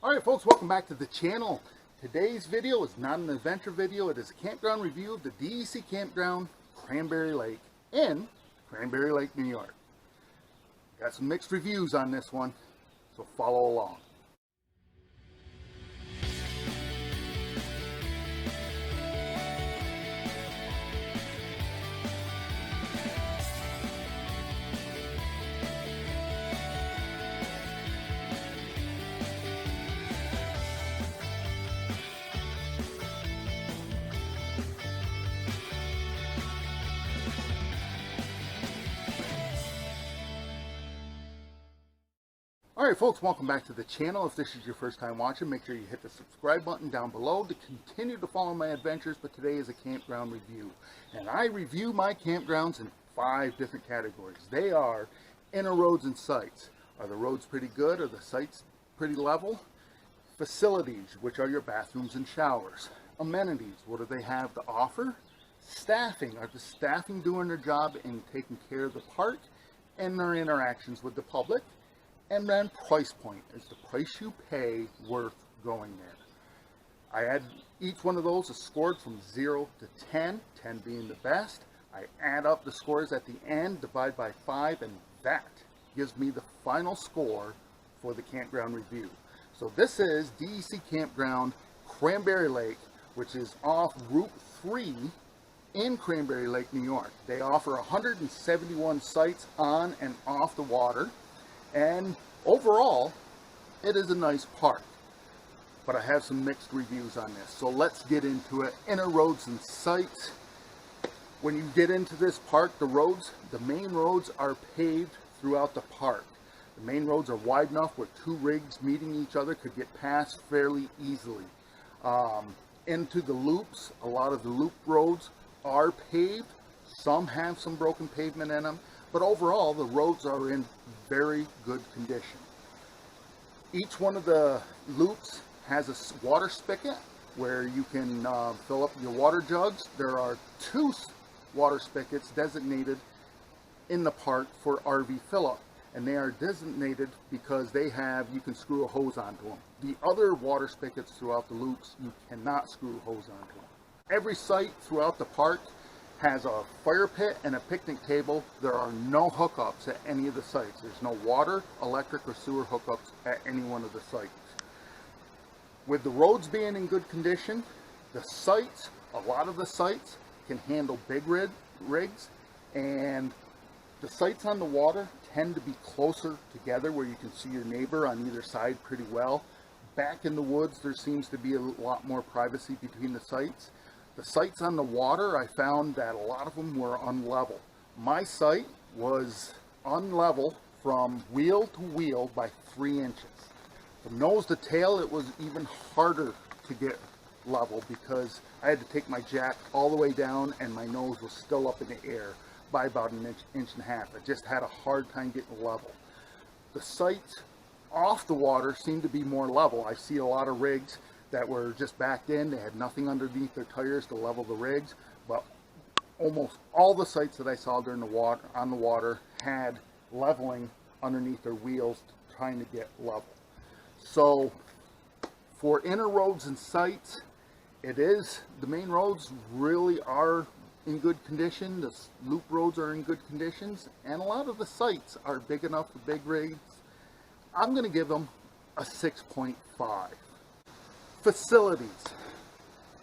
Alright folks, welcome back to the channel. Today's video is not an adventure video, it is a campground review of the DEC Campground, Cranberry Lake in Cranberry Lake, New York. Got some mixed reviews on this one, so follow along. Alright folks, welcome back to the channel. If this is your first time watching, make sure you hit the subscribe button down below to continue to follow my adventures, but today is a campground review. And I review my campgrounds in 5 different categories. They are inner roads and sites. Are the roads pretty good? Are the sites pretty level? Facilities, which are your bathrooms and showers. Amenities, what do they have to offer? Staffing, are the staffing doing their job in taking care of the park and their interactions with the public? And then price point, is the price you pay worth going there? I had each one of those is scored from 0 to 10, 10 being the best. I add up the scores at the end, divide by 5, and that gives me the final score for the campground review. So this is DEC Campground, Cranberry Lake, which is off Route 3 in Cranberry Lake, New York. They offer 171 sites on and off the water. And overall, it is a nice park, but I have some mixed reviews on this. So let's get into it. Inner roads and sites. When you get into this park, the main roads are paved throughout the park. The main roads are wide enough where 2 rigs meeting each other could get past fairly easily. Into the loops, a lot of the loop roads are paved. Some have some broken pavement in them. But overall, the roads are in very good condition. Each one of the loops has a water spigot where you can fill up your water jugs. There are 2 water spigots designated in the park for RV fill-up. And they are designated because you can screw a hose onto them. The other water spigots throughout the loops, you cannot screw a hose onto them. Every site throughout the park has a fire pit and a picnic table. There are no hookups at any of the sites. There's no water, electric, or sewer hookups at any one of the sites. With the roads being in good condition, a lot of the sites can handle big rigs, and the sites on the water tend to be closer together where you can see your neighbor on either side pretty well. Back in the woods, there seems to be a lot more privacy between the sites. The sites on the water, I found that a lot of them were unlevel. My site was unlevel from wheel to wheel by 3 inches. From nose to tail, it was even harder to get level because I had to take my jack all the way down and my nose was still up in the air by about an inch and a half. I just had a hard time getting level. The sites off the water seemed to be more level. I see a lot of rigs that were just backed in. They had nothing underneath their tires to level the rigs, but almost all the sites that I saw on the water had leveling underneath their wheels trying to get level. So for inner roads and sites, the main roads really are in good condition. The loop roads are in good conditions, and a lot of the sites are big enough for big rigs. I'm going to give them a 6.5. Facilities,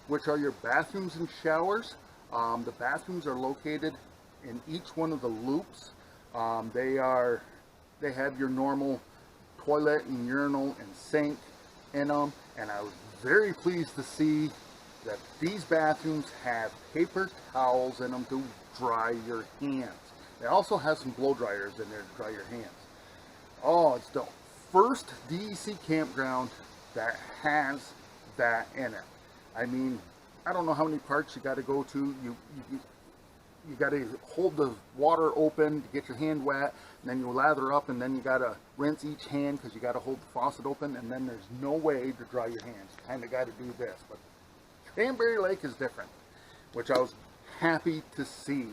which are your bathrooms and showers. The bathrooms are located in each one of the loops. They have your normal toilet and urinal and sink in them, and I was very pleased to see that these bathrooms have paper towels in them to dry your hands. They also have some blow dryers in there to dry your hands. Oh, it's the first DEC campground that has that in it. I mean, I don't know how many parks you got to go to. You got to hold the water open to get your hand wet, and then you lather up, and then you got to rinse each hand because you got to hold the faucet open, and then there's no way to dry your hands. You kind of got to do this. But Cranberry Lake is different, which I was happy to see.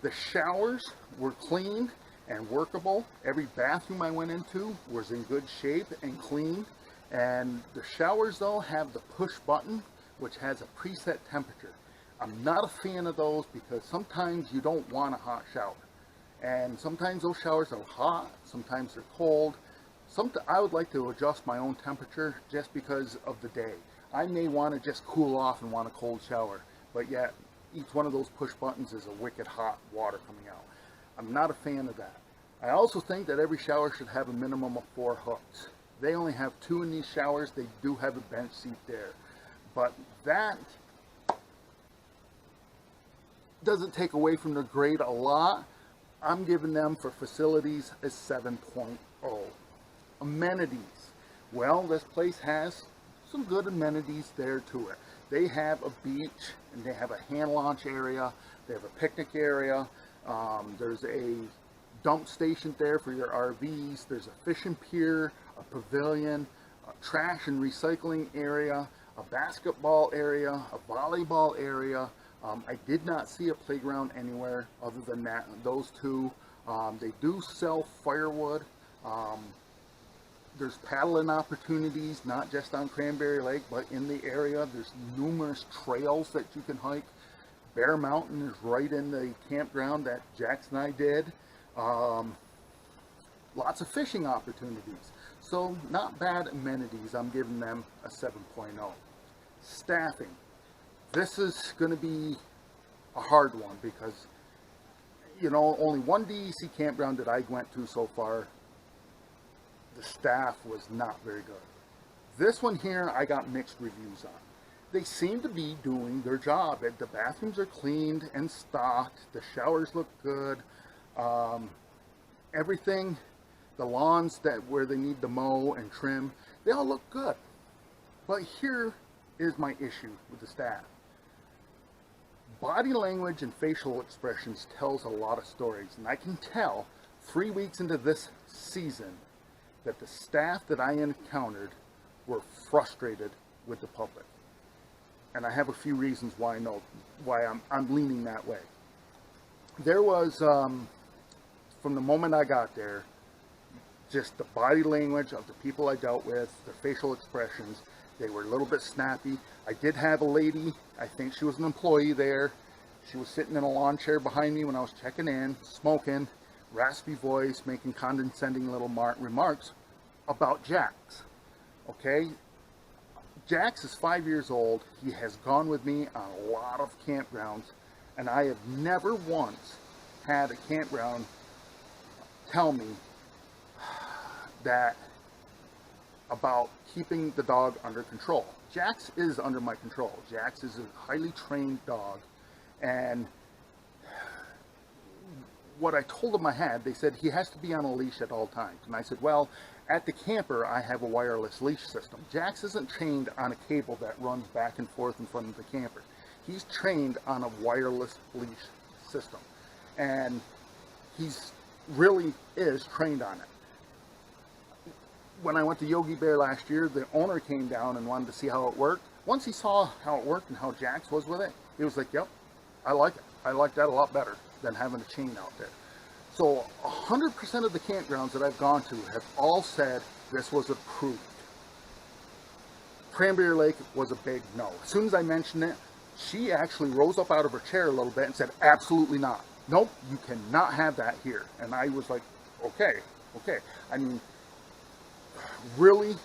The showers were clean and workable. Every bathroom I went into was in good shape and clean. And the showers though have the push button, which has a preset temperature. I'm not a fan of those because sometimes you don't want a hot shower. And sometimes those showers are hot, sometimes they're cold. I would like to adjust my own temperature just because of the day. I may want to just cool off and want a cold shower, but yet each one of those push buttons is a wicked hot water coming out. I'm not a fan of that. I also think that every shower should have a minimum of 4 hooks. They only have 2 in these showers. They do have a bench seat there, but that doesn't take away from their grade a lot. I'm giving them for facilities a 7.0. Amenities. Well, this place has some good amenities there to it. They have a beach and they have a hand launch area. They have a picnic area. There's a dump station there for your RVs. There's a fishing pier, a pavilion, a trash and recycling area, a basketball area, a volleyball area. I did not see a playground anywhere other than those 2. They do sell firewood. There's paddling opportunities, not just on Cranberry Lake, but in the area. There's numerous trails that you can hike. Bear Mountain is right in the campground that Jax and I did. Lots of fishing opportunities. So not bad amenities. I'm giving them a 7.0. Staffing. This is going to be a hard one because, you know, only one DEC campground that I went to so far, the staff was not very good. This one here, I got mixed reviews on. They seem to be doing their job. The bathrooms are cleaned and stocked. The showers look good. Everything, the lawns where they need to mow and trim, they all look good. But here is my issue with the staff. Body language and facial expressions tells a lot of stories, and I can tell 3 weeks into this season that the staff that I encountered were frustrated with the public. And I have a few reasons why I'm leaning that way. There was, from the moment I got there, just the body language of the people I dealt with, their facial expressions, they were a little bit snappy. I did have a lady, I think she was an employee there. She was sitting in a lawn chair behind me when I was checking in, smoking, raspy voice, making condescending little remarks about Jax. Okay? Jax is 5 years old. He has gone with me on a lot of campgrounds, and I have never once had a campground tell me that about keeping the dog under control. Jax is under my control. Jax is a highly trained dog, and what I told them they said he has to be on a leash at all times. And I said, well, at the camper, I have a wireless leash system. Jax isn't trained on a cable that runs back and forth in front of the camper. He's trained on a wireless leash system. And he's really is trained on it. When I went to Yogi Bear last year, the owner came down and wanted to see how it worked. Once he saw how it worked and how Jax was with it, he was like, yep, I like it. I like that a lot better than having a chain out there. So 100% of the campgrounds that I've gone to have all said this was approved. Cranberry Lake was a big no. As soon as I mentioned it, she actually rose up out of her chair a little bit and said, absolutely not. Nope, you cannot have that here. And I was like, okay. I mean, really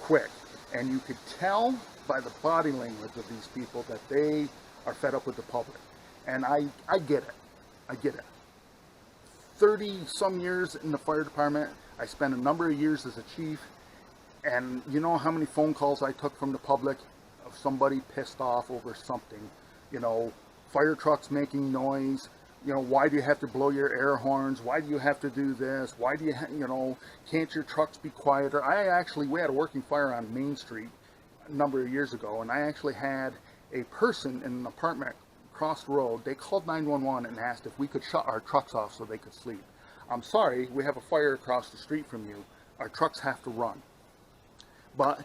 quick. And you could tell by the body language of these people that they are fed up with the public. And I get it. I get it. 30 some years in the fire department. I spent a number of years as a chief. And you know how many phone calls I took from the public of somebody pissed off over something. You know, fire trucks making noise. You know, why do you have to blow your air horns? Why do you have to do this? Why do you know, can't your trucks be quieter? We had a working fire on Main Street a number of years ago, and I actually had a person in an apartment across the road. They called 911 and asked if we could shut our trucks off so they could sleep. I'm sorry, we have a fire across the street from you. Our trucks have to run. But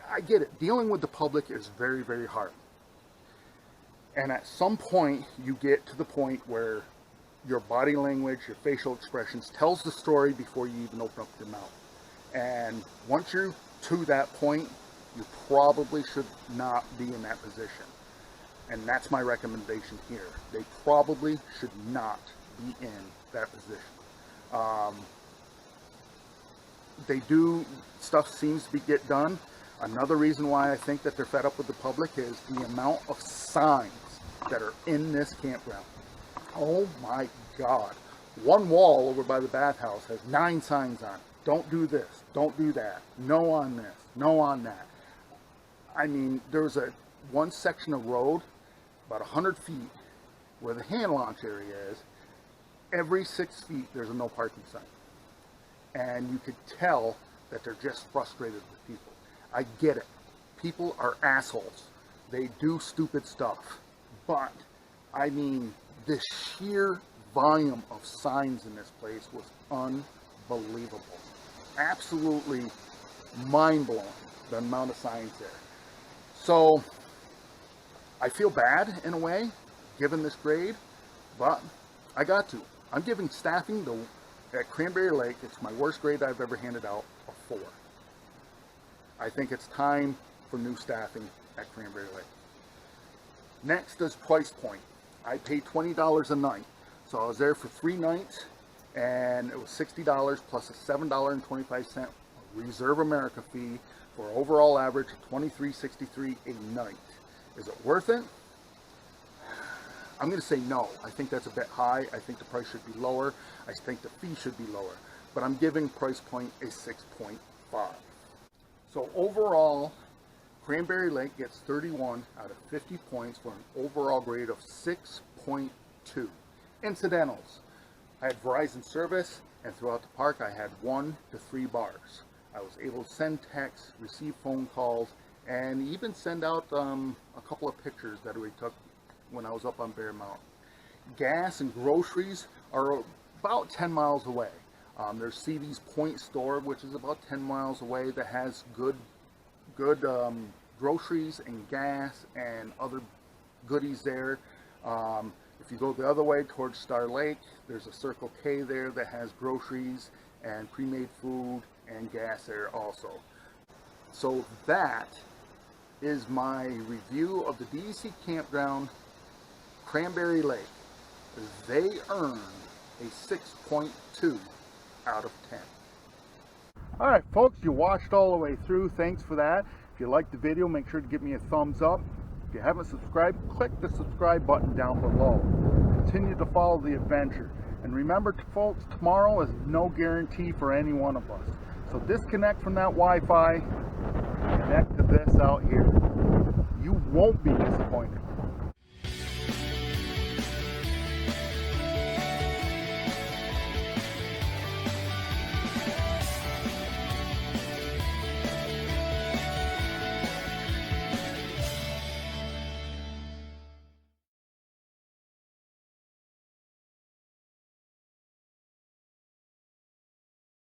I get it. Dealing with the public is very, very hard. And at some point, you get to the point where your body language, your facial expressions tells the story before you even open up your mouth. And once you're to that point, you probably should not be in that position. And that's my recommendation here. They probably should not be in that position. They do, stuff seems to get done. Another reason why I think that they're fed up with the public is the amount of signs that are in this campground. Oh my God. One wall over by the bathhouse has 9 signs on it. Don't do this, don't do that, no on this, no on that. I mean, there's one section of road, about 100 feet, where the hand launch area is. Every 6 feet, there's a no parking sign. And you could tell that they're just frustrated with people. I get it. People are assholes. They do stupid stuff. But, I mean, the sheer volume of signs in this place was unbelievable. Absolutely mind-blowing, the amount of signs there. So, I feel bad in a way, given this grade, but I got to. I'm giving staffing at Cranberry Lake, it's my worst grade I've ever handed out, a 4. I think it's time for new staffing at Cranberry Lake. Next is price point. I paid $20 a night. So I was there for 3 nights, and it was $60 plus a $7.25 Reserve America fee for an overall average of $23.63 a night. Is it worth it? I'm going to say no. I think that's a bit high. I think the price should be lower. I think the fee should be lower. But I'm giving price point a 6.5. So overall, Cranberry Lake gets 31 out of 50 points for an overall grade of 6.2. Incidentals. I had Verizon service, and throughout the park I had 1 to 3 bars. I was able to send texts, receive phone calls, and even send out a couple of pictures that we took when I was up on Bear Mountain. Gas and groceries are about 10 miles away. There's CV's Point store, which is about 10 miles away, that has good groceries and gas and other goodies there. If you go the other way towards Star Lake, there's a Circle K there that has groceries and pre-made food and gas there also. So that is my review of the DEC Campground, Cranberry Lake. They earned a 6.2 out of 10. Alright folks, you watched all the way through. Thanks for that. If you liked the video, make sure to give me a thumbs up. If you haven't subscribed, click the subscribe button down below. Continue to follow the adventure. And remember, folks, tomorrow is no guarantee for any one of us. So disconnect from that Wi-Fi, connect to this out here. You won't be disappointed.